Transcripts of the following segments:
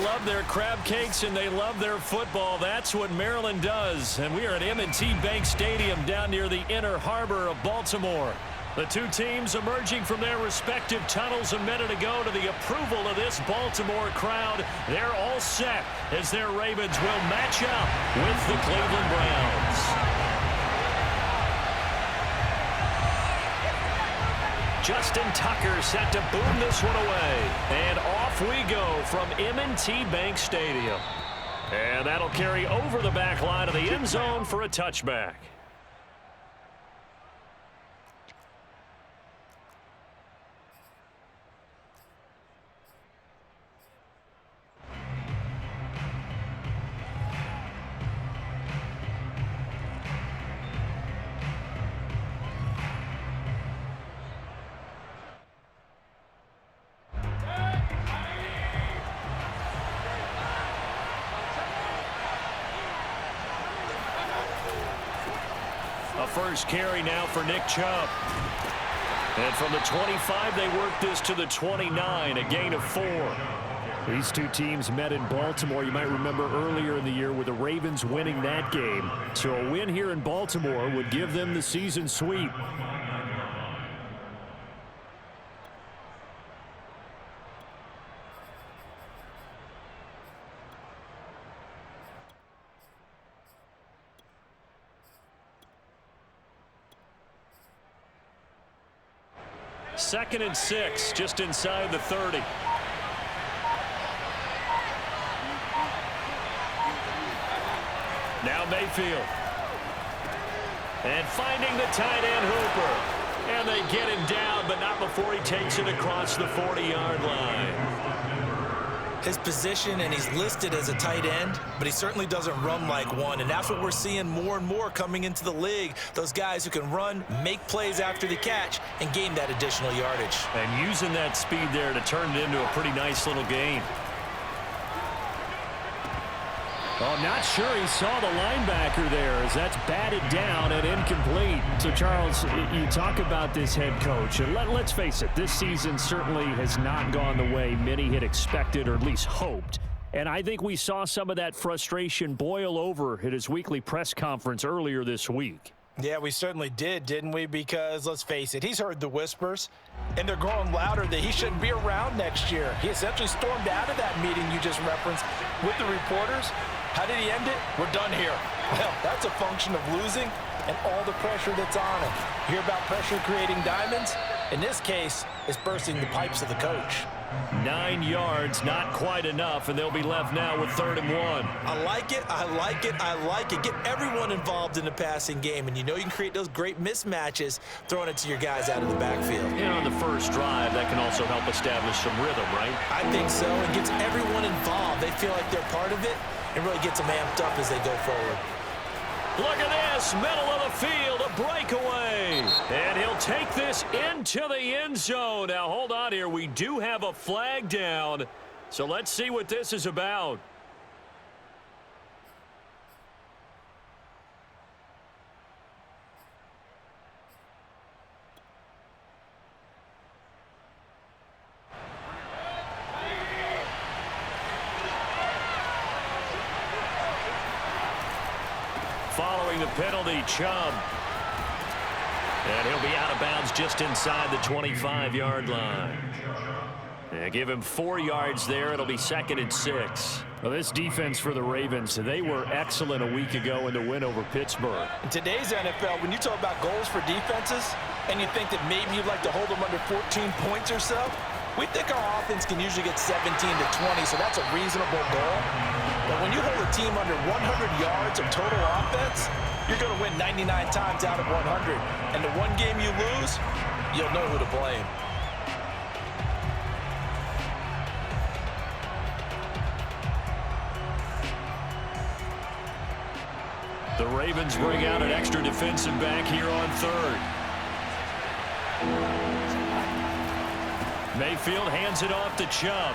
love their crab cakes and they love their football. That's what Maryland does. And we are at M&T Bank Stadium down near the Inner Harbor of Baltimore. The two teams emerging from their respective tunnels a minute ago to the approval of this Baltimore crowd. They're all set as their Ravens will match up with the Cleveland Browns. Justin Tucker set to boom this one away. And off we go from M&T Bank Stadium. And that'll carry over the back line of the end zone for a touchback. First carry now for Nick Chubb. And from the 25, they work this to the 29, a gain of 4. These two teams met in Baltimore. You might remember earlier in the year with the Ravens winning that game. So a win here in Baltimore would give them the season sweep. Second and 6, just inside the 30. Now Mayfield. And finding the tight end Hooper. And they get him down, but not before he takes it across the 40-yard line. His position, and he's listed as a tight end, but he certainly doesn't run like one, and that's what we're seeing more and more coming into the league. Those guys who can run, make plays after the catch, and gain that additional yardage. And using that speed there to turn it into a pretty nice little gain. Oh, not sure he saw the linebacker there as that's batted down and incomplete. So, Charles, you talk about this head coach. And let's face it, this season certainly has not gone the way many had expected or at least hoped. And I think we saw some of that frustration boil over at his weekly press conference earlier this week. Yeah, we certainly did, didn't we? Because, let's face it, he's heard the whispers, and they're growing louder that he shouldn't be around next year. He essentially stormed out of that meeting you just referenced with the reporters. How did he end it? We're done here. Well, that's a function of losing and all the pressure that's on him. You hear about pressure creating diamonds? In this case, it's bursting the pipes of the coach. 9 yards, not quite enough, and they'll be left now with 3rd and 1. I like it, I like it, I like it. Get everyone involved in the passing game, and you know you can create those great mismatches throwing it to your guys out of the backfield. And on the first drive, that can also help establish some rhythm, right? I think so. It gets everyone involved. They feel like they're part of it, and really gets them amped up as they go forward. Look at this, middle of the field, a breakaway. And he'll take this into the end zone. Now, hold on here. We do have a flag down. So let's see what this is about. Following the penalty, Chubb. And he'll be out of bounds just inside the 25-yard line. And give him 4 yards there. It'll be 2nd and 6. Well, this defense for the Ravens, they were excellent a week ago in the win over Pittsburgh. In today's NFL, when you talk about goals for defenses, and you think that maybe you'd like to hold them under 14 points or so, we think our offense can usually get 17 to 20, so that's a reasonable goal. But when you hold a team under 100 yards of total offense, you're going to win 99 times out of 100. And the one game you lose, you'll know who to blame. The Ravens bring out an extra defensive back here on 3rd. Mayfield hands it off to Chubb.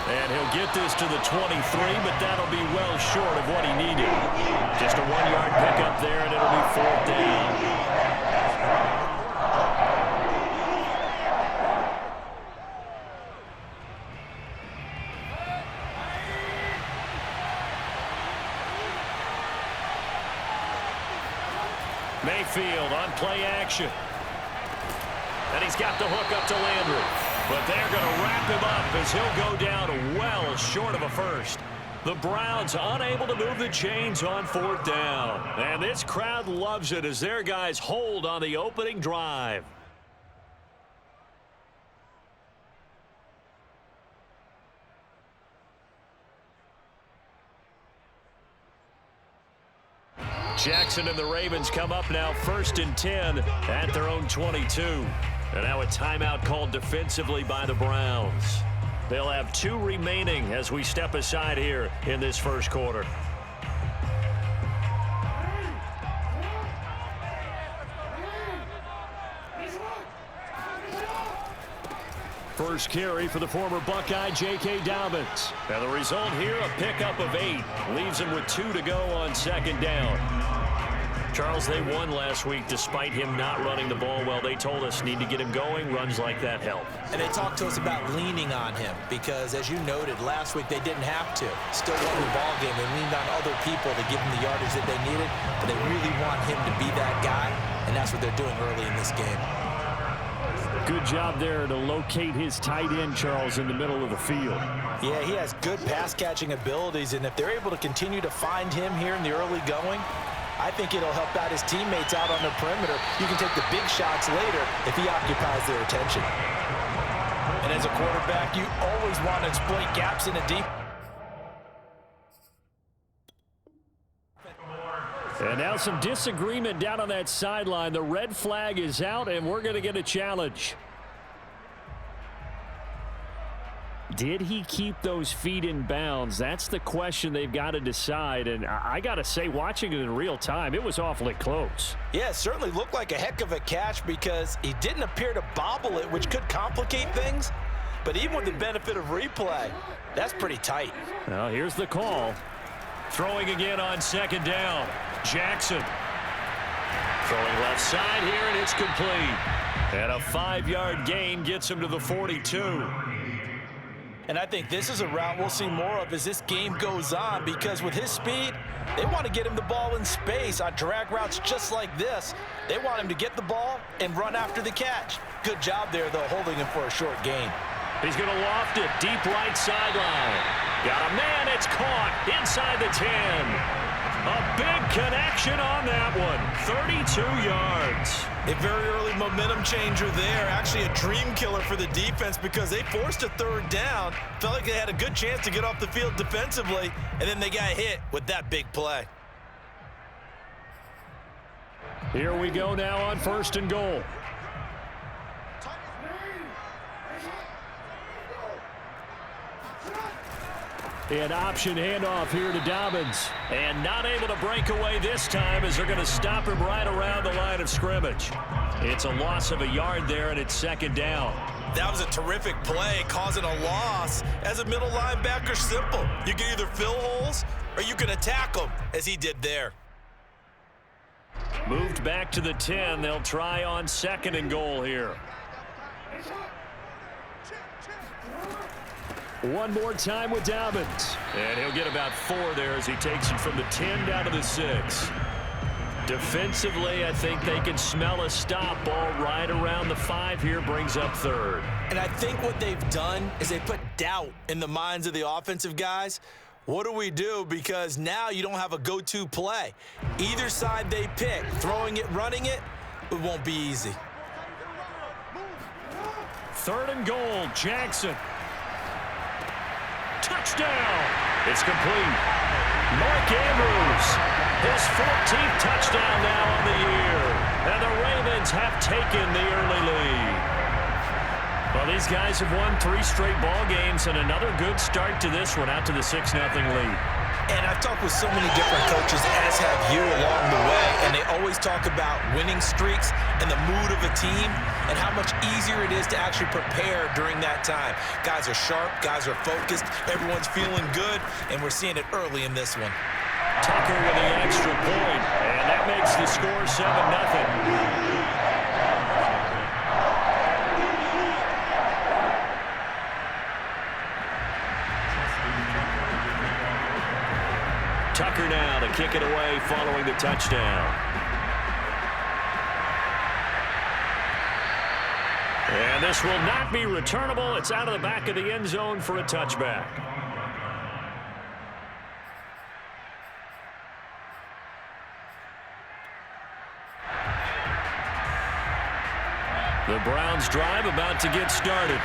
And he'll get this to the 23, but that'll be well short of what he needed. Just a 1-yard pickup there, and it'll be 4th down. Mayfield on play action. And he's got the hook up to Landry. But they're going to wrap him up as he'll go down well short of a first. The Browns unable to move the chains on 4th down. And this crowd loves it as their guys hold on the opening drive. Jackson and the Ravens come up now 1st and 10 at their own 22. And now a timeout called defensively by the Browns. They'll have 2 remaining as we step aside here in this first quarter. First carry for the former Buckeye, J.K. Dobbins. And the result here, a pickup of 8. Leaves him with 2 to go on 2nd down. Charles, they won last week despite him not running the ball well. They told us need to get him going. Runs like that help. And they talked to us about leaning on him because, as you noted, last week they didn't have to. Still won the ball game. They leaned on other people to give him the yardage that they needed, but they really want him to be that guy, and that's what they're doing early in this game. Good job there to locate his tight end, Charles, in the middle of the field. Yeah, he has good pass-catching abilities, and if they're able to continue to find him here in the early going, I think it'll help out his teammates out on the perimeter. You can take the big shots later if he occupies their attention. And as a quarterback, you always want to exploit gaps in a deep. And now some disagreement down on that sideline. The red flag is out, and we're going to get a challenge. Did he keep those feet in bounds? That's the question they've got to decide. And I got to say, watching it in real time, it was awfully close. Yeah, it certainly looked like a heck of a catch because he didn't appear to bobble it, which could complicate things. But even with the benefit of replay, that's pretty tight. Well, here's the call. Throwing again on 2nd down. Jackson. Throwing left side here, and it's complete. And a 5-yard gain gets him to the 42. And I think this is a route we'll see more of as this game goes on because with his speed, they want to get him the ball in space on drag routes just like this. They want him to get the ball and run after the catch. Good job there, though, holding him for a short gain. He's going to loft it deep right sideline. Got a man, it's caught inside the 10. A big connection on that one. 32 yards. A very early momentum changer there. Actually a dream killer for the defense because they forced a 3rd down. Felt like they had a good chance to get off the field defensively, and then they got hit with that big play. Here we go now on 1st and goal. An option handoff here to Dobbins. And not able to break away this time as they're going to stop him right around the line of scrimmage. It's a loss of a yard there, and it's 2nd down. That was a terrific play, causing a loss. As a middle linebacker, simple. You can either fill holes or you can attack them, as he did there. Moved back to the 10. They'll try on 2nd and goal here. One more time with Dobbins. And he'll get about 4 there as he takes it from the 10 down to the 6. Defensively, I think they can smell a stop. Ball right around the 5 here, brings up 3rd. And I think what they've done is they put doubt in the minds of the offensive guys. What do we do? Because now you don't have a go-to play. Either side they pick, throwing it, running it, it won't be easy. 3rd and goal, Jackson. Touchdown. It's complete. Mark Andrews, his 14th touchdown now on the year. And the Ravens have taken the early lead. Well, these guys have won 3 straight ball games and another good start to this one out to the 6-0 lead. And I've talked with so many different coaches, as have you, along the way, and they always talk about winning streaks and the mood of a team and how much easier it is to actually prepare during that time. Guys are sharp, guys are focused, everyone's feeling good, and we're seeing it early in this one. Tucker with the extra point, and that makes the score 7-0. Tucker now to kick it away following the touchdown. And this will not be returnable. It's out of the back of the end zone for a touchback. The Browns drive about to get started.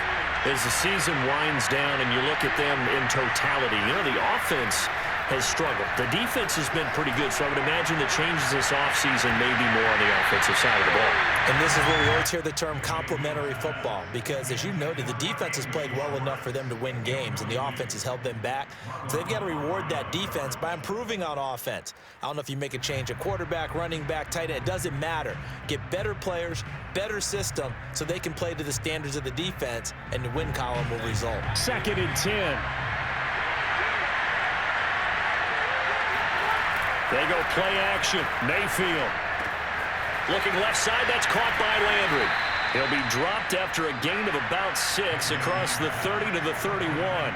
As the season winds down and you look at them in totality, you know, the offense has struggled. The defense has been pretty good, so I would imagine the changes this offseason may be more on the offensive side of the ball. And this is where we always hear the term complementary football, because as you noted, the defense has played well enough for them to win games, and the offense has held them back. So they've got to reward that defense by improving on offense. I don't know if you make a change at quarterback, running back, tight end. It doesn't matter. Get better players, better system, so they can play to the standards of the defense, and the win column will result. 2nd and 10. They go play action. Mayfield. Looking left side, that's caught by Landry. He'll be dropped after a gain of about 6 across the 30 to the 31.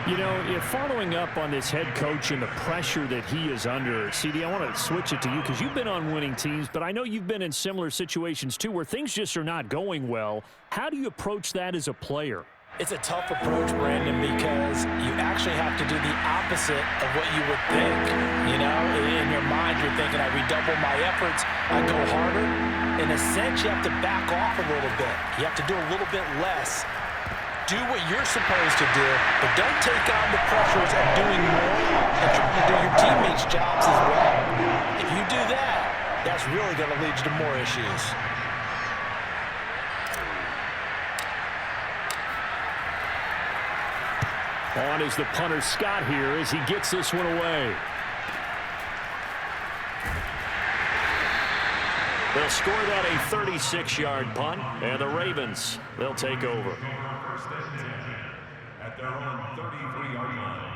You know, following up on this head coach and the pressure that he is under, CD, I want to switch it to you because you've been on winning teams, but I know you've been in similar situations too where things just are not going well. How do you approach that as a player? It's a tough approach, Brandon, because you actually have to do the opposite of what you would think. You know, in your mind, you're thinking, I redouble my efforts, I go harder. In a sense, you have to back off a little bit. You have to do a little bit less. Do what you're supposed to do, but don't take on the pressures of doing more and trying to do your teammates' jobs as well. If you do that, that's really going to lead you to more issues. On is the punter, Scott, here as he gets this one away. They'll score that a 36-yard punt, and the Ravens, they'll take over. First and 10 at their own 33-yard line.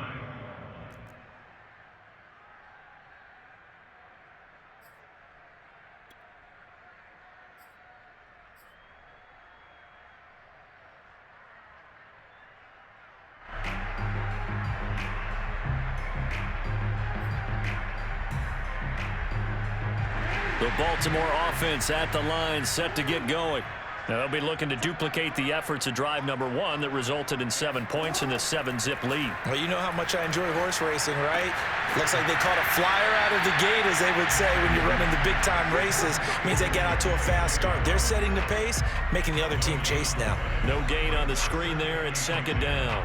The Baltimore offense at the line, set to get going. Now, they'll be looking to duplicate the efforts of drive number 1 that resulted in 7 points in the 7-zip lead. Well, you know how much I enjoy horse racing, right? Looks like they caught a flyer out of the gate, as they would say when you're running the big-time races. Means they get out to a fast start. They're setting the pace, making the other team chase now. No gain on the screen there. It's 2nd down.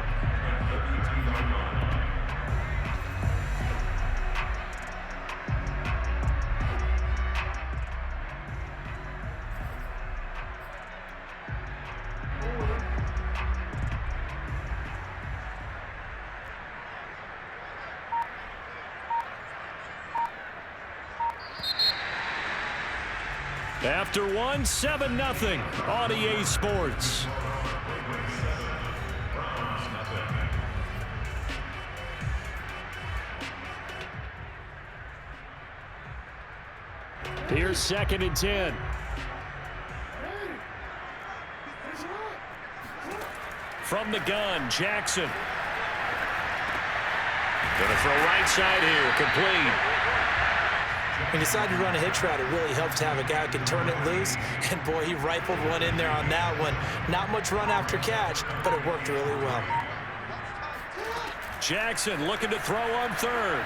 After 1, 7-0 on EA Sports. Here's 2nd and 10. From the gun, Jackson. Gonna throw right side here, complete. When you decide to run a hitch route, it really helps to have a guy who can turn it loose. And, boy, he rifled one in there on that one. Not much run after catch, but it worked really well. Jackson looking to throw on 3rd.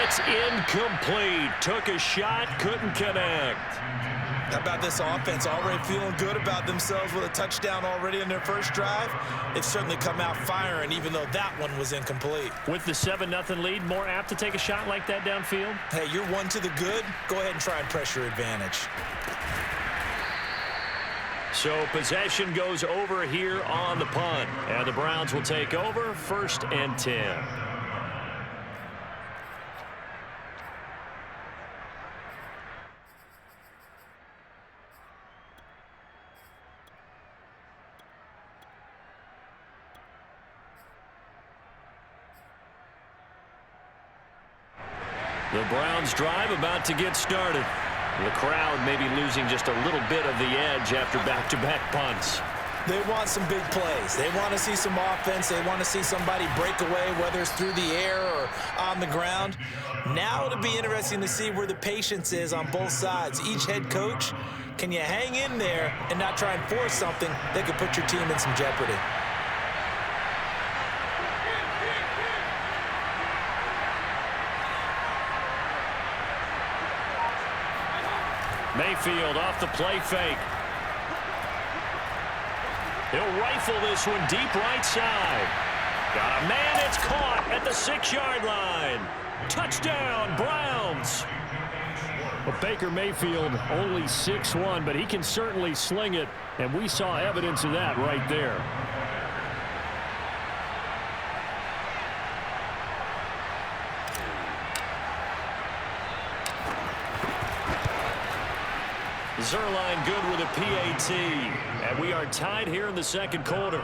It's incomplete. Took a shot, couldn't connect. How about this offense? Already feeling good about themselves with a touchdown already in their first drive. They've certainly come out firing, even though that one was incomplete. With the 7-0 lead, more apt to take a shot like that downfield? Hey, you're 1 to the good. Go ahead and try and press your advantage. So possession goes over here on the punt. And the Browns will take over 1st and 10. The Browns drive about to get started. The crowd may be losing just a little bit of the edge after back-to-back punts. They want some big plays. They want to see some offense. They want to see somebody break away, whether it's through the air or on the ground. Now it'll be interesting to see where the patience is on both sides. Each head coach, can you hang in there and not try and force something that could put your team in some jeopardy? Mayfield off the play fake. He'll rifle this one deep right side. Got a man, it's caught at the 6-yard line. Touchdown, Browns. Well, Baker Mayfield only 6'1", but he can certainly sling it, and we saw evidence of that right there. Zerline good with a PAT, and we are tied here in the second quarter.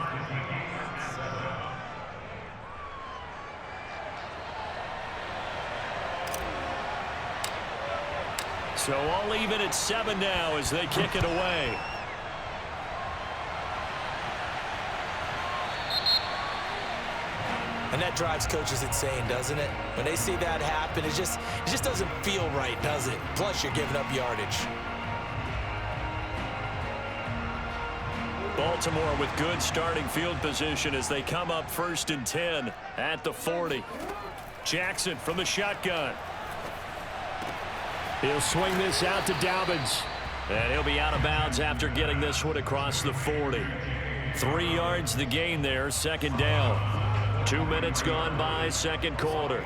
So all even at 7 now as they kick it away. And that drives coaches insane, doesn't it? When they see that happen, it just doesn't feel right, does it? Plus, you're giving up yardage. Baltimore with good starting field position as they come up 1st and 10 at the 40. Jackson from the shotgun. He'll swing this out to Dobbins. And he'll be out of bounds after getting this one across the 40. 3 yards the gain there, 2nd down. 2 minutes gone by, second quarter.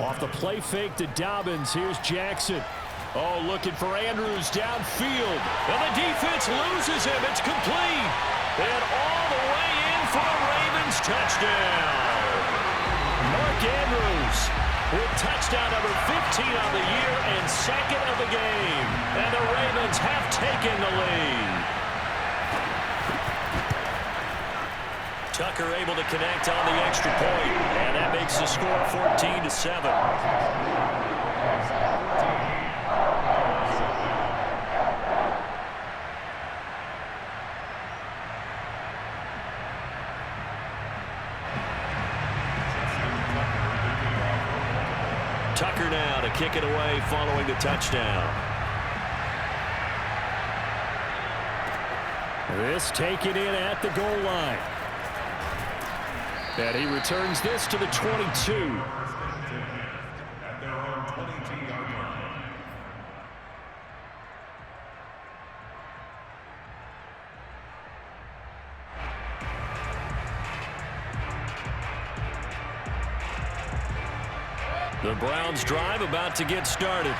Off the play fake to Dobbins, here's Jackson. Oh, looking for Andrews downfield. And the defense loses him. It's complete. And all the way in for a Ravens touchdown. Mark Andrews with touchdown number 15 on the year and 2nd of the game. And the Ravens have taken the lead. Tucker able to connect on the extra point. And that makes the score 14-7. Tucker now to kick it away following the touchdown. This taken in at the goal line. And he returns this to the 22. At their own 22-yard line. The Browns drive about to get started.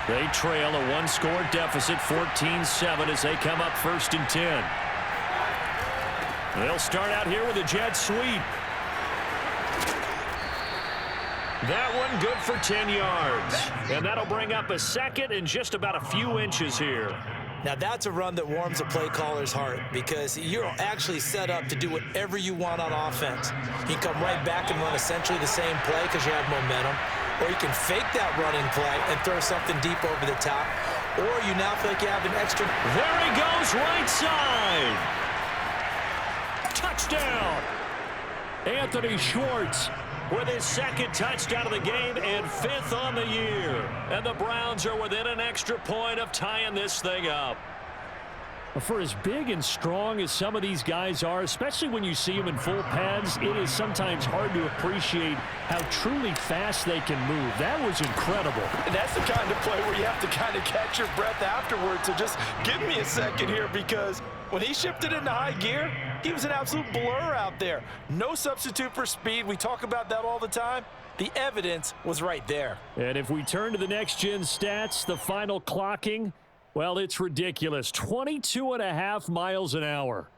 They trail a 1-score deficit, 14-7, as they come up 1st and 10. They'll start out here with a jet sweep. That one good for 10 yards. And that'll bring up a 2nd and just about a few inches here. Now, that's a run that warms a play caller's heart because you're actually set up to do whatever you want on offense. You can come right back and run essentially the same play because you have momentum. Or you can fake that running play and throw something deep over the top. Or you now feel like you have an extra. There he goes, right side. Touchdown. Anthony Schwartz with his 2nd touchdown of the game and 5th on the year. And the Browns are within an extra point of tying this thing up. For as big and strong as some of these guys are, especially when you see them in full pads, it is sometimes hard to appreciate how truly fast they can move. That was incredible. And that's the kind of play where you have to kind of catch your breath afterwards. So just give me a second here because when he shifted into high gear, he was an absolute blur out there. No substitute for speed. We talk about that all the time. The evidence was right there. And if we turn to the next-gen stats, the final clocking, well, it's ridiculous. 22.5 miles an hour.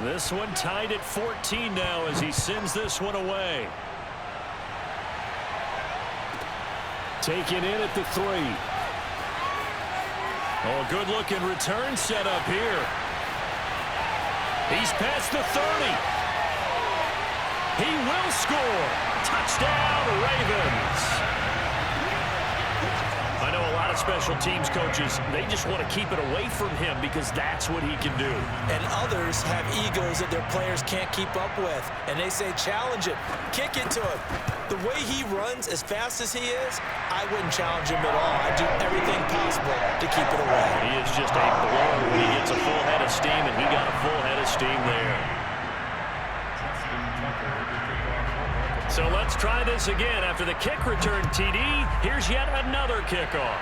This one tied at 14 now as he sends this one away. Taken in at the 3. Oh, good-looking return set up here. He's past the 30. He will score. Touchdown, Ravens. I know a lot of special teams coaches, they just want to keep it away from him because that's what he can do. And others have egos that their players can't keep up with. And they say, challenge it, kick it to him. The way he runs as fast as he is, I wouldn't challenge him at all. I'd do everything possible to keep it away. He is just a blow when he gets a full head of steam, and he got a full head of steam there. So let's try this again. After the kick return, TD, here's yet another kickoff.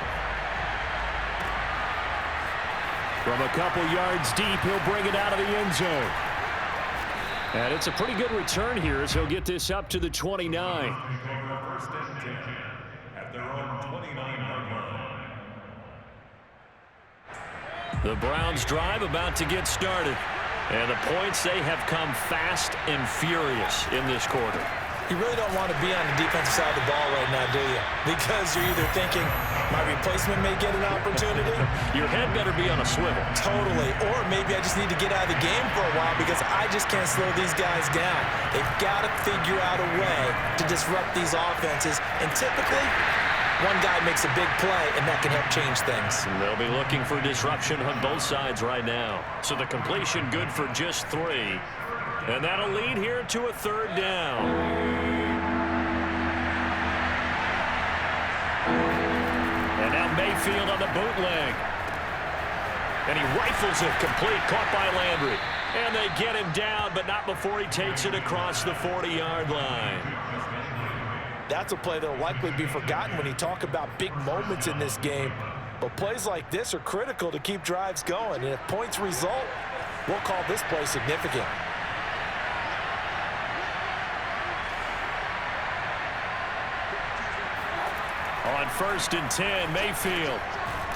From a couple yards deep, he'll bring it out of the end zone. And it's a pretty good return here as he'll get this up to the 29. The Browns drive about to get started. And the points, they have come fast and furious in this quarter. You really don't want to be on the defensive side of the ball right now, do you? Because you're either thinking, my replacement may get an opportunity. Your head better be on a swivel. Totally. Or maybe I just need to get out of the game for a while because I just can't slow these guys down. They've got to figure out a way to disrupt these offenses. And typically, one guy makes a big play, and that can help change things. And they'll be looking for disruption on both sides right now. So the completion good for just 3. And that'll lead here to a third down. And now Mayfield on the bootleg. And he rifles it complete, caught by Landry. And they get him down, but not before he takes it across the 40-yard line. That's a play that will likely be forgotten when you talk about big moments in this game. But plays like this are critical to keep drives going. And if points result, we'll call this play significant. On 1st and 10, Mayfield.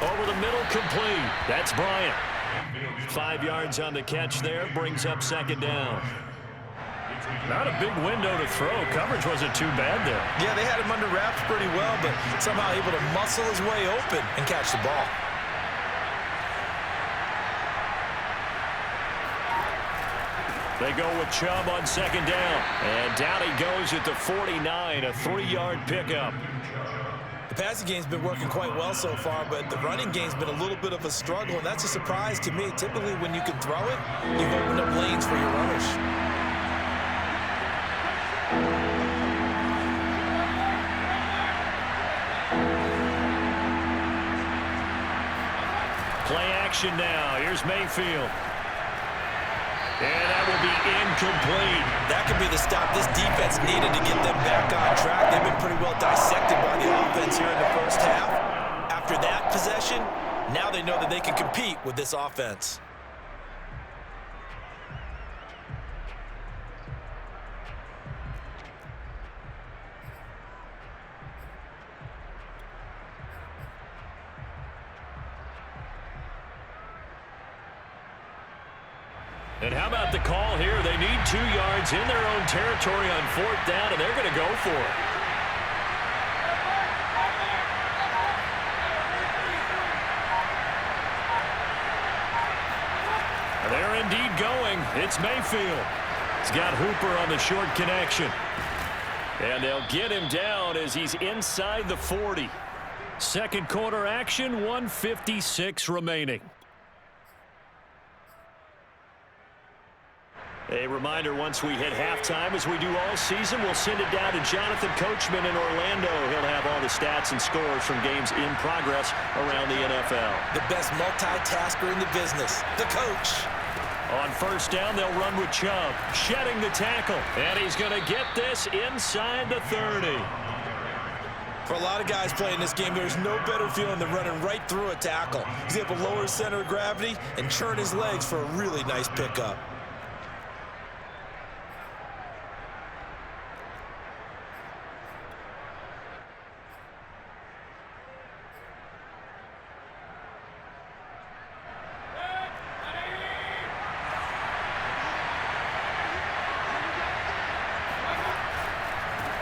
Over the middle, complete. That's Bryant. 5 yards on the catch there, brings up 2nd down. Not a big window to throw. Coverage wasn't too bad there. Yeah, they had him under wraps pretty well, but somehow able to muscle his way open and catch the ball. They go with Chubb on 2nd down. And down he goes at the 49, a 3-yard pickup. The passing game's been working quite well so far, but the running game's been a little bit of a struggle, and that's a surprise to me. Typically, when you can throw it, you've opened up lanes for your runners. Play action now. Here's Mayfield. And that will be incomplete. That could be the stop this defense needed to get them back on track. They've been pretty well dissected by the offense here in the first half. After that possession, now they know that they can compete with this offense. And how about the call here? They need 2 yards in their own territory on 4th down, and they're going to go for it. They're indeed going. It's Mayfield. He's got Hooper on the short connection. And they'll get him down as he's inside the 40. Second quarter action, 1:56 remaining. A reminder, once we hit halftime, as we do all season, we'll send it down to Jonathan Coachman in Orlando. He'll have all the stats and scores from games in progress around the NFL. The best multitasker in the business, the coach. On 1st down, they'll run with Chubb, shedding the tackle. And he's going to get this inside the 30. For a lot of guys playing this game, there's no better feeling than running right through a tackle. He's able to lower his center of gravity and churn his legs for a really nice pickup.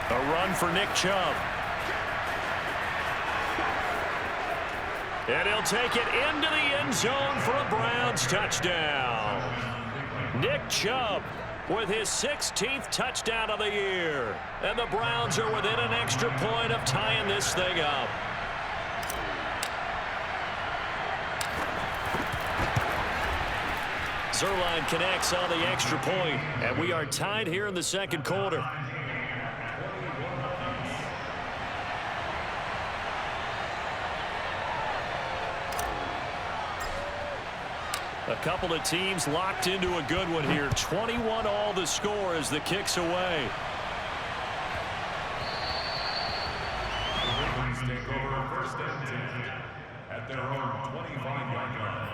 A run for Nick Chubb. And he'll take it into the end zone for a Browns touchdown. Nick Chubb with his 16th touchdown of the year. And the Browns are within an extra point of tying this thing up. Zerline connects on the extra point, and we are tied here in the second quarter. A couple of teams locked into a good one here. 21 all the score as the kick's away. The Ravens take over first and 10 at their own 25-yard line.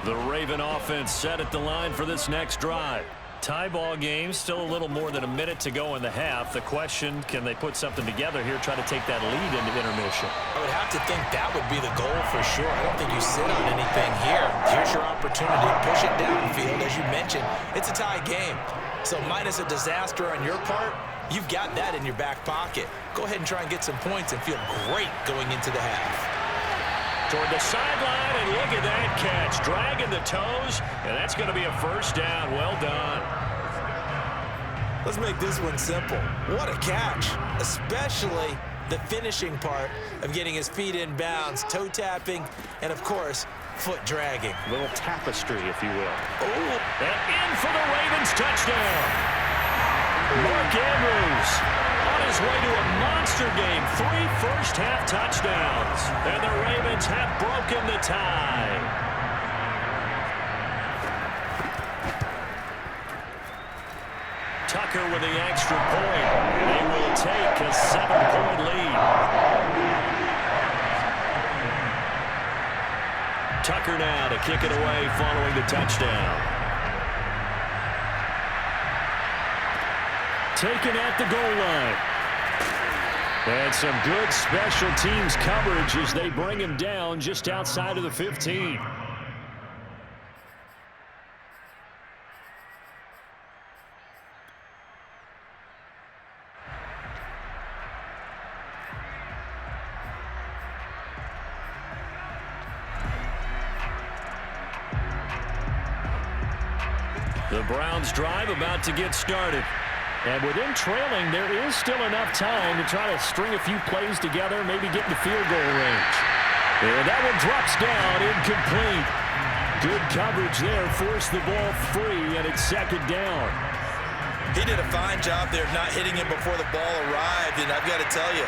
The Raven offense set at the line for this next drive. Tie ball game, still a little more than a minute to go in the half. The question, can they put something together here, try to take that lead into intermission? I would have to think that would be the goal for sure. I don't think you sit on anything here. Here's your opportunity. Push it downfield. As you mentioned, it's a tie game. So minus a disaster on your part, you've got that in your back pocket. Go ahead and try and get some points and feel great going into the half. Toward the sideline, and look at that catch. Dragging the toes, and that's going to be a first down. Well done. Let's make this one simple. What a catch, especially the finishing part of getting his feet in bounds, toe tapping, and, of course, foot dragging. A little tapestry, if you will. Oh. And in for the Ravens touchdown. Mark Andrews on his way to a monster game. 3 first-half touchdowns. And the Ravens have broken the tie. Tucker with the extra point. They will take a 7-point lead. Tucker now to kick it away following the touchdown. Taken at the goal line. And some good special teams coverage as they bring him down just outside of the 15. The Browns drive about to get started. And within trailing, there is still enough time to try to string a few plays together, maybe get in the field goal range. And that one drops down, incomplete. Good coverage there, forced the ball free, and it's second down. He did a fine job there of not hitting him before the ball arrived, and I've got to tell you,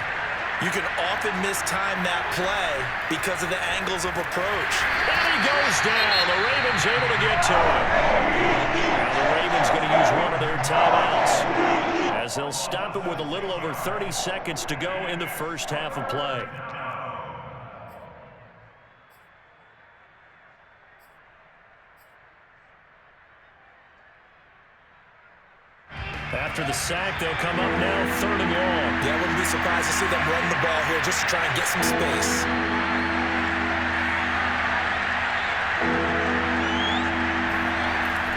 you can often mistime that play because of the angles of approach. And he goes down. The Ravens able to get to him. Now the Ravens going to use one of their timeouts as they'll stop it with a little over 30 seconds to go in the first half of play. After the sack, they'll come up now, 3rd and long. Yeah, I wouldn't be surprised to see them run the ball here just to try and get some space.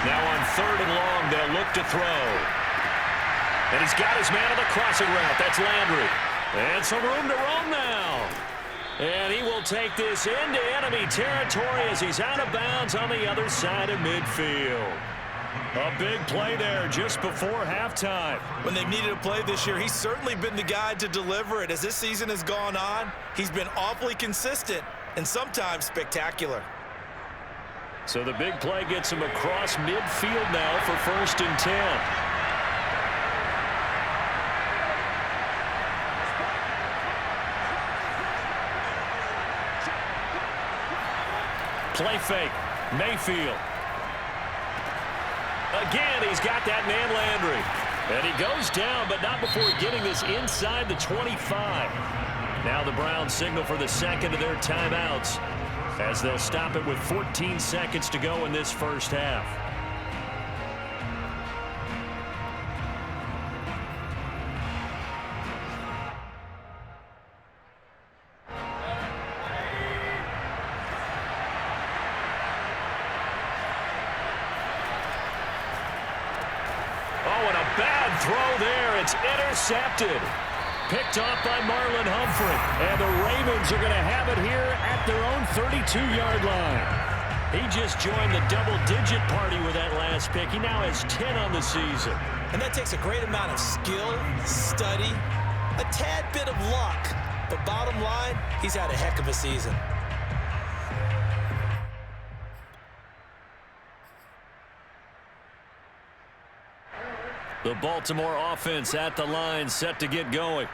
Now on 3rd and long, they'll look to throw. And he's got his man on the crossing route. That's Landry. And some room to roam now. And he will take this into enemy territory as he's out of bounds on the other side of midfield. A big play there just before halftime. When they've needed a play this year, he's certainly been the guy to deliver it. As this season has gone on, he's been awfully consistent and sometimes spectacular. So the big play gets him across midfield now for 1st and 10. Play fake. Mayfield. Again, he's got that man Landry. And he goes down, but not before getting this inside the 25. Now the Browns signal for the second of their timeouts as they'll stop it with 14 seconds to go in this first half. Oh, and a bad throw there. It's intercepted. picked off by Marlon Humphrey. And the Ravens are going to have it here at their own 32-yard line. He just joined the double-digit party with that last pick. He now has 10 on the season. And that takes a great amount of skill, study, a tad bit of luck. But bottom line, he's had a heck of a season. The Baltimore offense at the line, set to get going.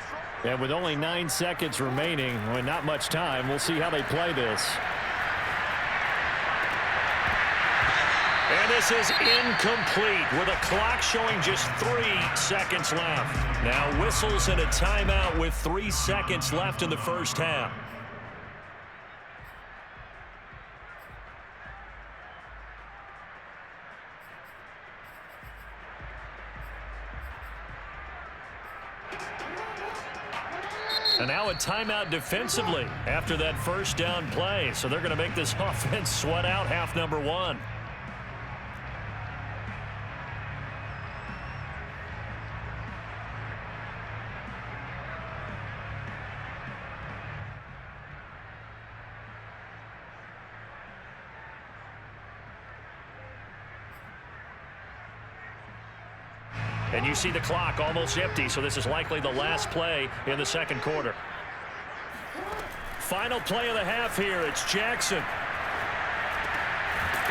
And with only 9 seconds remaining, well, not much time, we'll see how they play this. And this is incomplete with a clock showing just 3 seconds left. Now whistles and a timeout with 3 seconds left in the first half. And now a timeout defensively after that first down play. So they're going to make this offense sweat out half number 1. And you see the clock almost empty, so this is likely the last play in the second quarter. Final play of the half here. It's Jackson.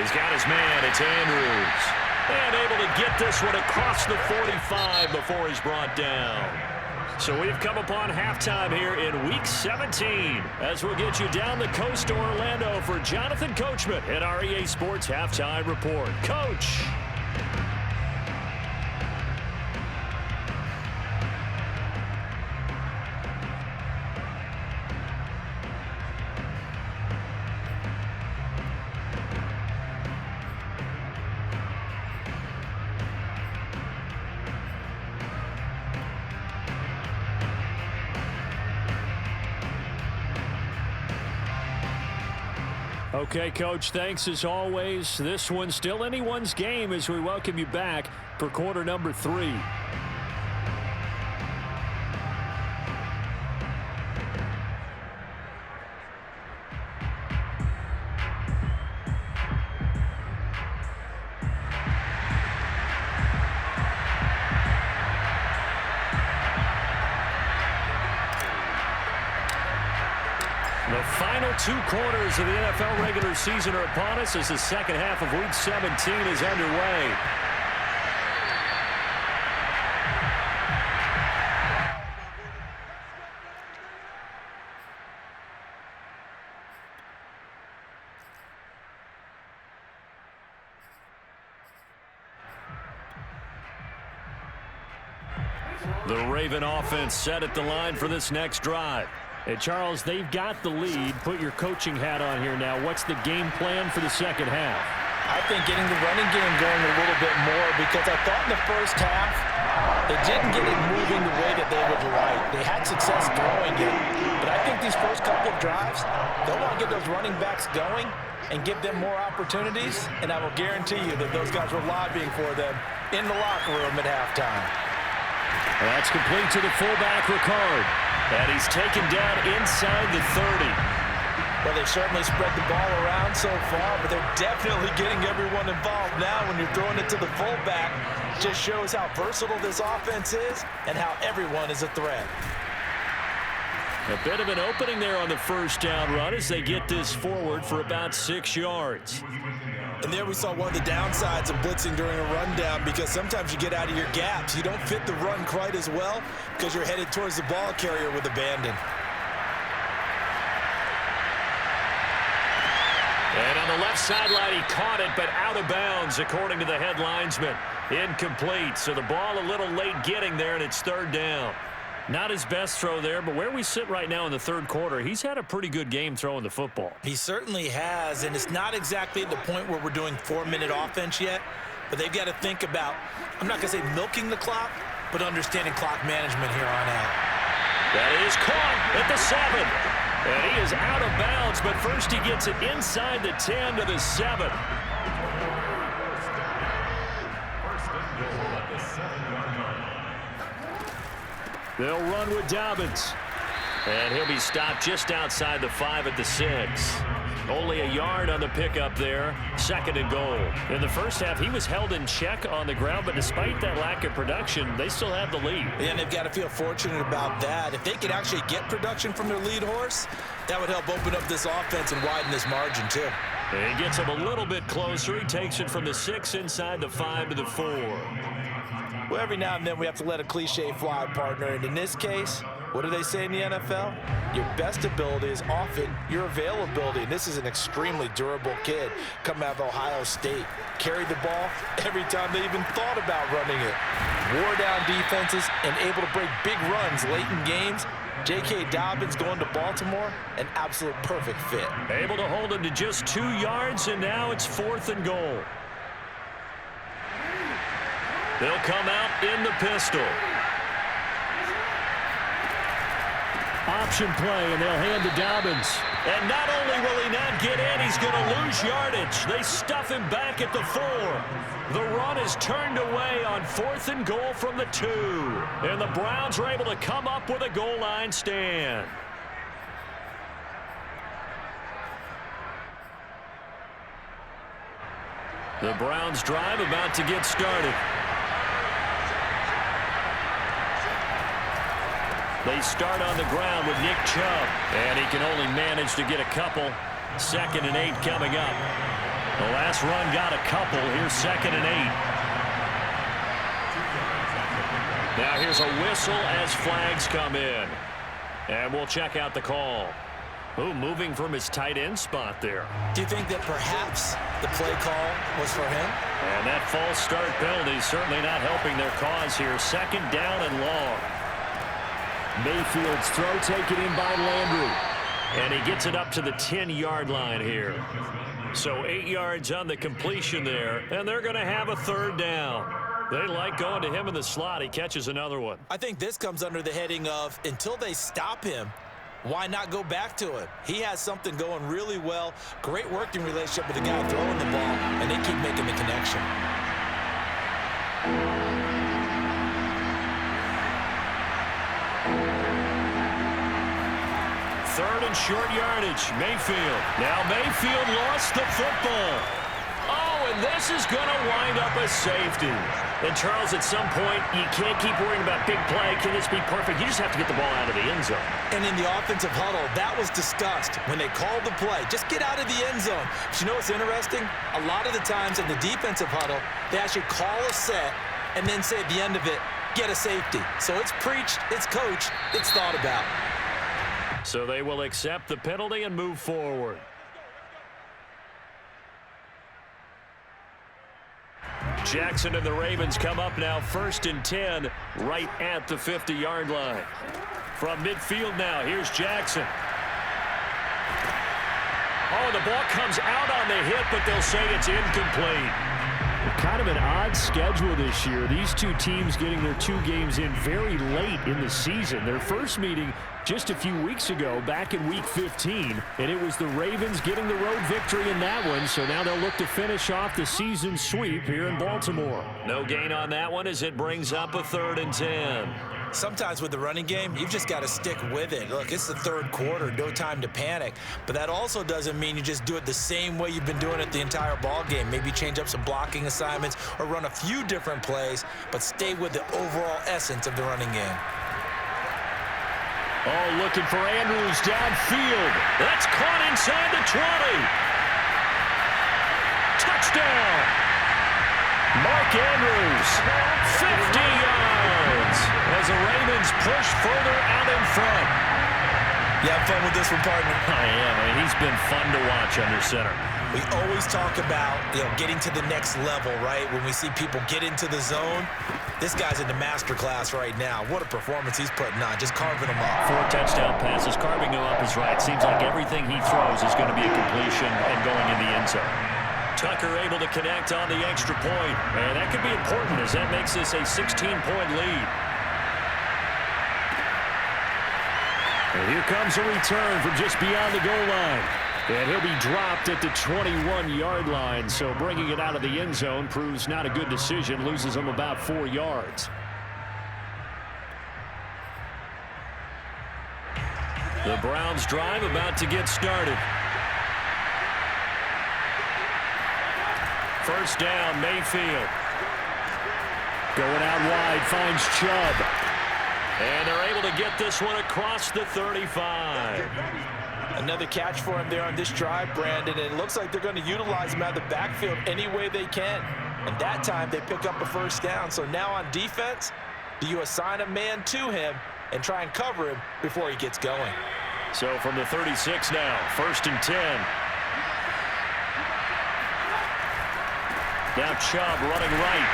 He's got his man. It's Andrews. And able to get this one across the 45 before he's brought down. So we've come upon halftime here in Week 17 as we'll get you down the coast to Orlando for Jonathan Coachman at our EA Sports Halftime Report. Coach. Okay, Coach, thanks as always. This one's still anyone's game as we welcome you back for quarter number 3. The final 2 quarters of the NFL regular season are upon us as the second half of Week 17 is underway. The Raven offense set at the line for this next drive. Hey, Charles, they've got the lead. Put your coaching hat on here now. What's the game plan for the second half? I think getting the running game going a little bit more because I thought in the first half they didn't get it moving the way that they would like. They had success throwing it, but I think these first couple of drives, they'll want to get those running backs going and give them more opportunities, and I will guarantee you that those guys were lobbying for them in the locker room at halftime. Well, that's complete to the fullback, Ricard. And he's taken down inside the 30. Well, they've certainly spread the ball around so far, but they're definitely getting everyone involved now when you're throwing it to the fullback. Just shows how versatile this offense is and how everyone is a threat. A bit of an opening there on the first down run as they get this forward for about 6 yards. And there we saw one of the downsides of blitzing during a rundown because sometimes you get out of your gaps. You don't fit the run quite as well because you're headed towards the ball carrier with abandon. And on the left sideline, he caught it, but out of bounds, according to the head linesman. Incomplete, so the ball a little late getting there, and it's third down. Not his best throw there, but where we sit right now in the third quarter, he's had a pretty good game throwing the football. He certainly has, and it's not exactly at the point where we're doing 4-minute offense yet, but they've got to think about, I'm not going to say milking the clock, but understanding clock management here on out. That is caught at the 7. And he is out of bounds, but first he gets it inside the 10 to the 7. They'll run with Dobbins. And he'll be stopped just outside the 5 at the 6. Only a yard on the pickup there. 2nd and goal. In the first half, he was held in check on the ground, but despite that lack of production, they still have the lead. And they've got to feel fortunate about that. If they could actually get production from their lead horse, that would help open up this offense and widen this margin too. He gets him a little bit closer. He takes it from the 6 inside the 5 to the 4. Well, every now and then we have to let a cliche fly, partner. And in this case, what do they say in the NFL? Your best ability is often your availability. And this is an extremely durable kid coming out of Ohio State. Carried the ball every time they even thought about running it. Wore down defenses and able to break big runs late in games. J.K. Dobbins going to Baltimore, an absolute perfect fit. Able to hold him to just 2 yards, and now it's 4th and goal. They'll come out in the pistol. Option play, and they'll hand to Dobbins. And not only will he not get in, he's going to lose yardage. They stuff him back at the 4. The run is turned away on 4th and goal from the 2. And the Browns are able to come up with a goal line stand. The Browns drive about to get started. They start on the ground with Nick Chubb, and he can only manage to get a couple. 2nd and 8 coming up. The last run got a couple. Here's 2nd and 8. Now here's a whistle as flags come in. And we'll check out the call. Ooh, moving from his tight end spot there. Do you think that perhaps the play call was for him? And that false start penalty is certainly not helping their cause here. 2nd down and long. Mayfield's throw taken in by Landry. And he gets it up to the 10-yard line here. So 8 yards on the completion there, and they're going to have a 3rd down. They like going to him in the slot. He catches another one. I think this comes under the heading of until they stop him, why not go back to him? He has something going really well. Great working relationship with the guy throwing the ball, and they keep making the connection. 3rd and short yardage. Mayfield. Now Mayfield lost the football. Oh, and this is going to wind up a safety. And, Charles, at some point, you can't keep worrying about big play. Can this be perfect? You just have to get the ball out of the end zone. And in the offensive huddle, that was discussed when they called the play. Just get out of the end zone. But you know what's interesting? A lot of the times in the defensive huddle, they actually call a set and then say at the end of it, get a safety. So it's preached, it's coached, it's thought about. So they will accept the penalty and move forward. Jackson and the Ravens come up now 1st and 10 right at the 50-yard line. From midfield now, here's Jackson. Oh, the ball comes out on the hit, but they'll say it's incomplete. Kind of an odd schedule this year. These two teams getting their 2 games in very late in the season. Their first meeting just a few weeks ago, back in Week 15, and it was the Ravens getting the road victory in that one, so now they'll look to finish off the season sweep here in Baltimore. No gain on that one as it brings up a 3rd and 10. Sometimes with the running game, you've just got to stick with it. Look, it's the 3rd quarter, no time to panic. But that also doesn't mean you just do it the same way you've been doing it the entire ball game. Maybe change up some blocking assignments or run a few different plays, but stay with the overall essence of the running game. Oh, looking for Andrews downfield. That's caught inside the 20. Touchdown. Mark Andrews, 50 yards as the Ravens push further out in front. You have fun with this one, partner? I am. I mean, he's been fun to watch under center. We always talk about, getting to the next level, right? When we see people get into the zone, this guy's in the master class right now. What a performance he's putting on, just carving them up. 4 touchdown passes, carving them up is right. Seems like everything he throws is going to be a completion and going in the end zone. Tucker able to connect on the extra point, and that could be important as that makes this a 16-point lead. And here comes a return from just beyond the goal line. And he'll be dropped at the 21-yard line, so bringing it out of the end zone proves not a good decision, loses him about 4 yards. The Browns drive about to get started. First down, Mayfield. Going out wide, finds Chubb. And they're able to get this one across the 35. Another catch for him there on this drive, Brandon. And it looks like they're going to utilize him out of the backfield any way they can. And that time they pick up a first down. So now on defense, do you assign a man to him and try and cover him before he gets going? So from the 36 now, 1st and 10. Now Chubb running right.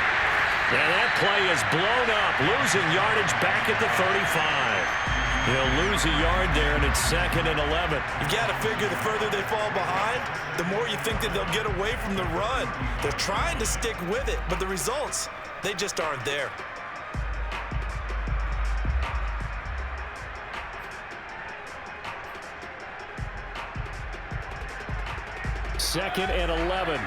And that play is blown up, losing yardage back at the 35. He'll lose a yard there, and it's 2nd and 11. You got to figure the further they fall behind, the more you think that they'll get away from the run. They're trying to stick with it, but the results, they just aren't there. Second and 11.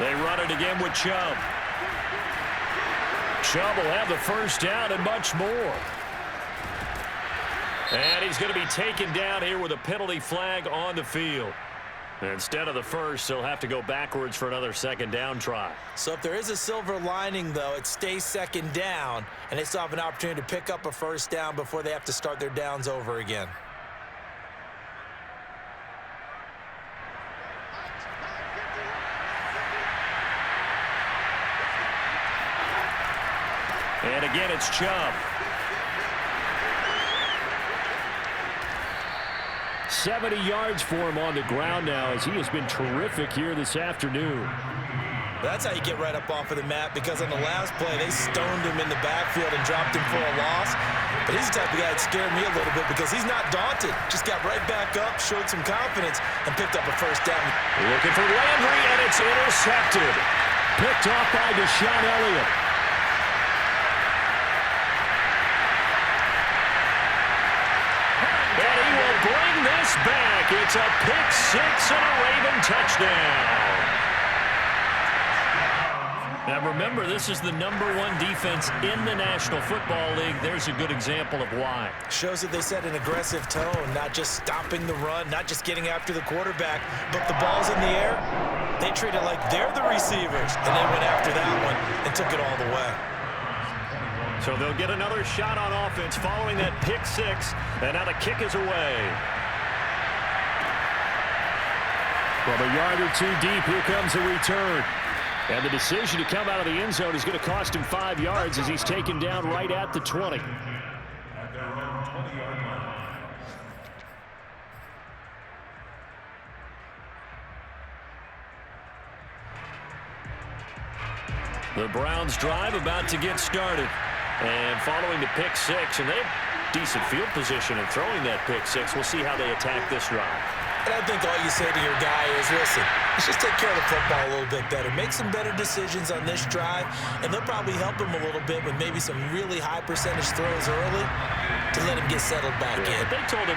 They run it again with Chubb. Chubb will have the first down and much more. And he's going to be taken down here with a penalty flag on the field. Instead of the first, they'll have to go backwards for another second down try. So if there is a silver lining, though, it stays second down, and they still have an opportunity to pick up a first down before they have to start their downs over again. And again, it's Chubb. 70 yards for him on the ground now, as he has been terrific here this afternoon. That's how you get right up off of the mat, because on the last play, they stoned him in the backfield and dropped him for a loss. But he's the type of guy that scared me a little bit because he's not daunted. Just got right back up, showed some confidence, and picked up a first down. Looking for Landry, and it's intercepted. Picked off by Deshaun Elliott. And he will bring this back. It's a pick six and a Raven touchdown. Now remember, this is the #1 defense in the National Football League. There's a good example of why. Shows that they set an aggressive tone, not just stopping the run, not just getting after the quarterback, but the ball's in the air. They treat it like they're the receivers, and they went after that one and took it all the way. So they'll get another shot on offense following that pick six, and now the kick is away. From a yard or two deep, here comes a return. And the decision to come out of the end zone is going to cost him 5 yards as he's taken down right at the 20. At their own 20-yard line. The Browns drive about to get started. And following the pick six, and they have decent field position in throwing that pick six. We'll see how they attack this drive. And I think all you say to your guy is, listen, let's just take care of the football a little bit better. Make some better decisions on this drive, and they'll probably help him a little bit with maybe some really high percentage throws early to let him get settled back in. They told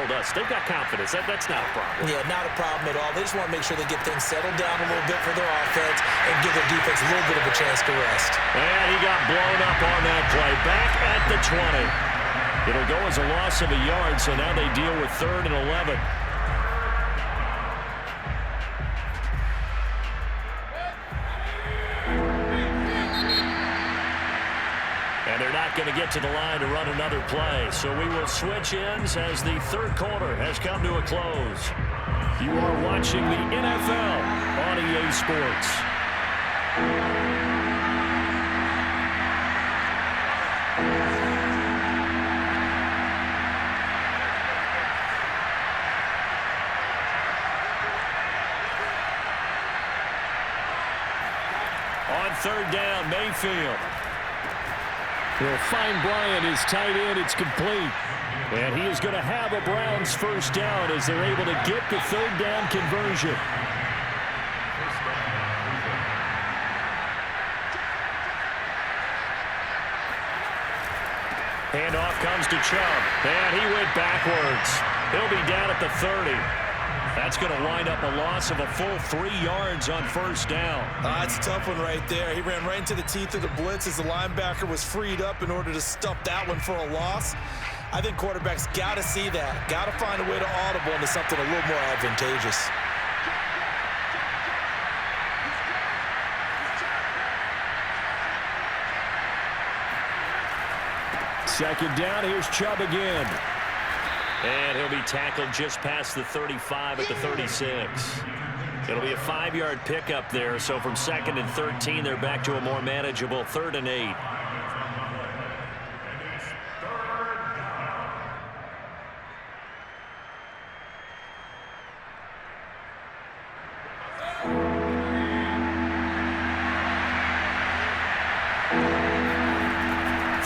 us, they've got confidence. That's not a problem. Yeah, not a problem at all. They just want to make sure they get things settled down a little bit for their offense and give their defense a little bit of a chance to rest. And he got blown up on that play. Back at the 20. It'll go as a loss of a yard, so now they deal with 3rd and 11. And they're not going to get to the line to run another play. So we will switch ends as the third quarter has come to a close. You are watching the NFL on EA Sports. On 3rd down, Mayfield. He'll find Bryant, his tight end. It's complete. And he is going to have a Browns first down as they're able to get the 3rd down conversion. Handoff comes to Chubb. And he went backwards. He'll be down at the 30. That's going to wind up a loss of a full 3 yards on first down. That's a tough one right there. He ran right into the teeth of the blitz as the linebacker was freed up in order to stuff that one for a loss. I think quarterbacks got to see that. Got to find a way to audible into something a little more advantageous. Second down, here's Chubb again. And he'll be tackled just past the 35 at the 36. It'll be a 5-yard pickup there, so from 2nd and 13, they're back to a more manageable 3rd and 8.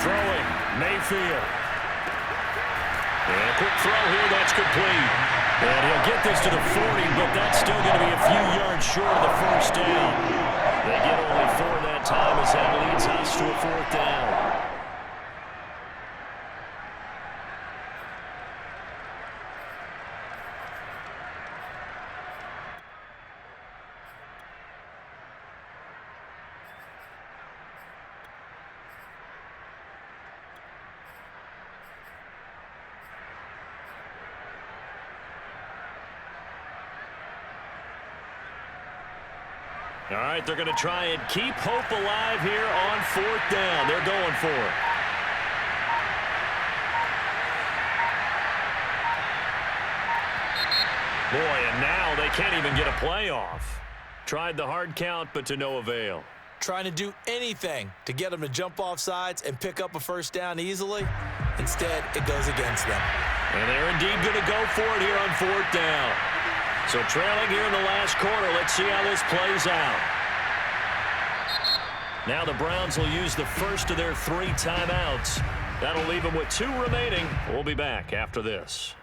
Throwing, Mayfield. And a quick throw here, that's complete. And he'll get this to the 40, but that's still going to be a few yards short of the first down. They get only 4 that time as that leads us to a 4th down. All right, they're going to try and keep hope alive here on 4th down. They're going for it. Boy, and now they can't even get a play off. Tried the hard count, but to no avail. Trying to do anything to get them to jump off sides and pick up a first down easily. Instead, it goes against them. And they're indeed going to go for it here on 4th down. So trailing here in the last quarter, let's see how this plays out. Now the Browns will use the first of their 3 timeouts. That'll leave them with 2 remaining. We'll be back after this.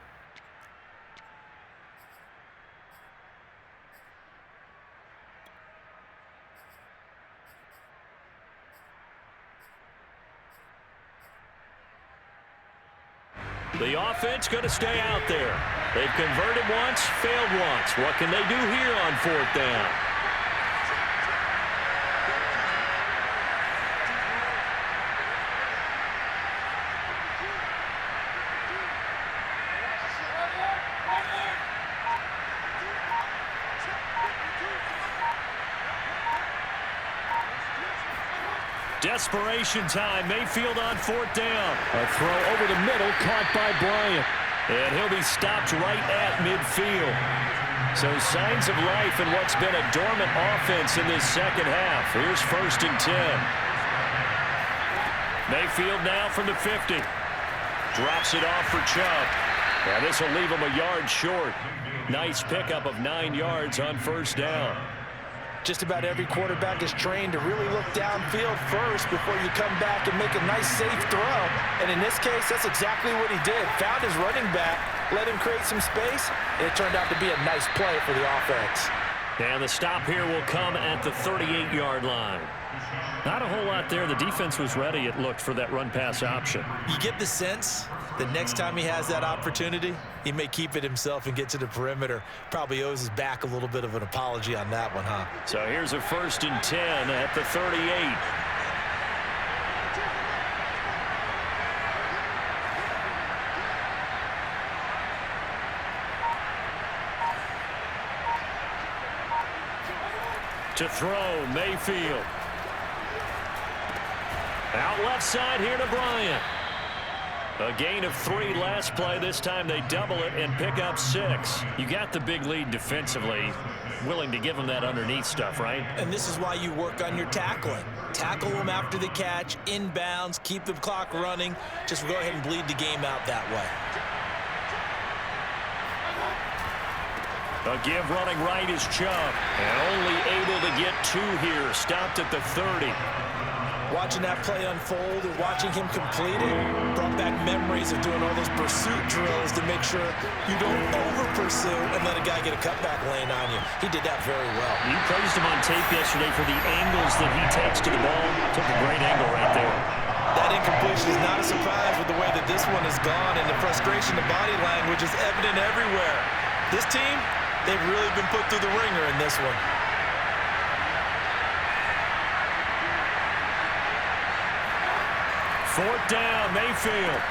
The offense going to stay out there. They've converted once, failed once. What can they do here on 4th down? Desperation time. Mayfield on 4th down. A throw over the middle, caught by Bryant. And he'll be stopped right at midfield. So signs of life in what's been a dormant offense in this second half. Here's 1st and 10. Mayfield now from the 50. Drops it off for Chubb. Now this will leave him a yard short. Nice pickup of 9 yards on 1st down. Just about every quarterback is trained to really look downfield first before you come back and make a nice, safe throw. And in this case, that's exactly what he did. Found his running back, let him create some space, and it turned out to be a nice play for the offense. And the stop here will come at the 38-yard line. Not a whole lot there. The defense was ready, it looked, for that run-pass option. You get the sense that next time he has that opportunity, he may keep it himself and get to the perimeter. Probably owes his back a little bit of an apology on that one, huh? So here's a 1st and 10 at the 38. To throw, Mayfield. Out left side here to Bryant. A gain of 3 last play. This time they double it and pick up 6. You got the big lead defensively. Willing to give them that underneath stuff, right? And this is why you work on your tackling. Tackle them after the catch, inbounds, keep the clock running. Just go ahead and bleed the game out that way. A give running right is Chubb. And only able to get 2 here. Stopped at the 30. Watching that play unfold and watching him complete it brought back memories of doing all those pursuit drills to make sure you don't over-pursue and let a guy get a cutback lane on you. He did that very well. You praised him on tape yesterday for the angles that he takes to the ball. Took a great angle right there. That incompletion is not a surprise with the way that this one has gone, and the frustration, the body language is evident everywhere. This team, They've really been put through the ringer in this one. Fourth down, Mayfield.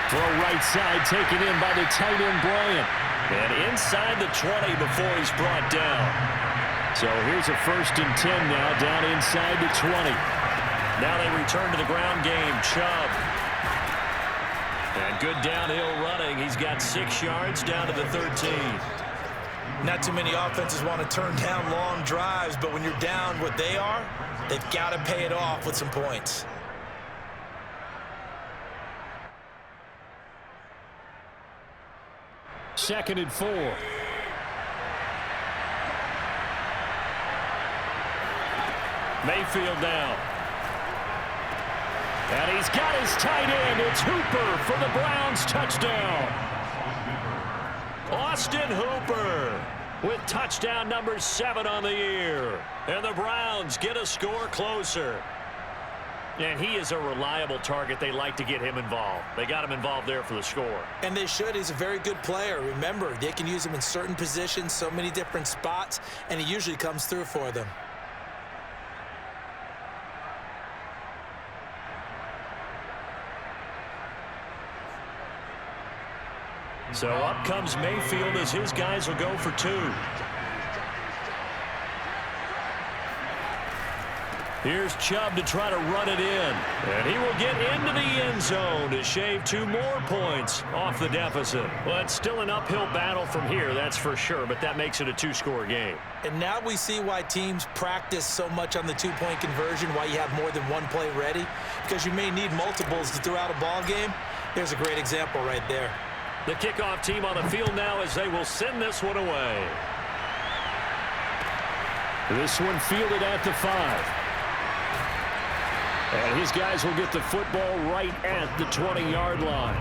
Throw right side taken in by the tight end, Bryant. And inside the 20 before he's brought down. So here's a 1st and 10 now, down inside the 20. Now they return to the ground game. Chubb. And good downhill running. He's got 6 yards down to the 13. Not too many offenses want to turn down long drives, but when you're down what they are, they've got to pay it off with some points. Second and 4. Mayfield now. And he's got his tight end. It's Hooper for the Browns. Touchdown. Austin Hooper with touchdown number 7 on the year. And the Browns get a score closer. And he is a reliable target. They like to get him involved. They got him involved there for the score. And they should. He's a very good player. Remember, they can use him in certain positions, so many different spots, and he usually comes through for them. So up comes Mayfield as his guys will go for 2. Here's Chubb to try to run it in. And he will get into the end zone to shave 2 more points off the deficit. Well, it's still an uphill battle from here, that's for sure, but that makes it a 2-score game. And now we see why teams practice so much on the 2-point conversion, why you have more than one play ready, because you may need multiples to throw out a ball game. There's a great example right there. The kickoff team on the field now as they will send this one away. This one fielded at the 5. And his guys will get the football right at the 20-yard line.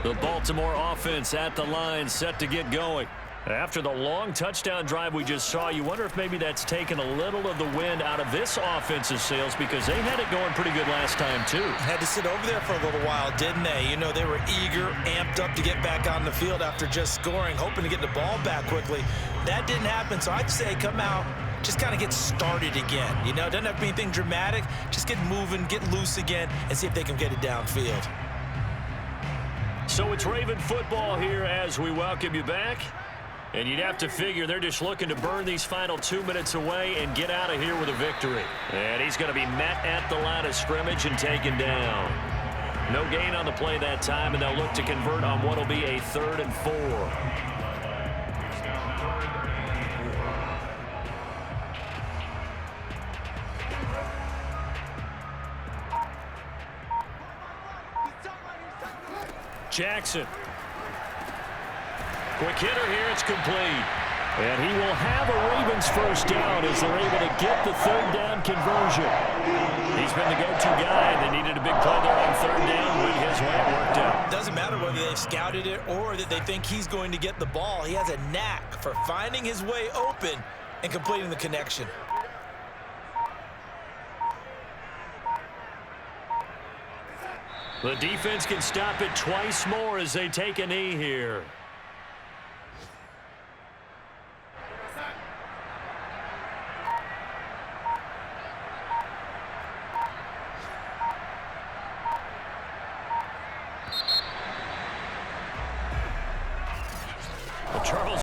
The Baltimore offense at the line, set to get going. After the long touchdown drive we just saw, you wonder if maybe that's taken a little of the wind out of this offensive sails, because they had it going pretty good last time too. Had to sit over there for a little while, didn't they? You know, they were eager, amped up to get back on the field after just scoring, hoping to get the ball back quickly. That didn't happen, so I'd say come out, just kind of get started again. You know, it doesn't have to be anything dramatic. Just get moving, get loose again, and see if they can get it downfield. So it's Raven football here as we welcome you back. And you'd have to figure they're just looking to burn these final 2 minutes away and get out of here with a victory. And he's going to be met at the line of scrimmage and taken down. No gain on the play that time, and they'll look to convert on what will be a 3rd and 4. Jackson. Quick hitter here, it's complete. And he will have a Ravens first down as they're able to get the 3rd down conversion. He's been the go-to guy. They needed a big play there on 3rd down. Went his way, it worked out. Doesn't matter whether they've scouted it or that they think he's going to get the ball. He has a knack for finding his way open and completing the connection. The defense can stop it twice more as they take a knee here. Charles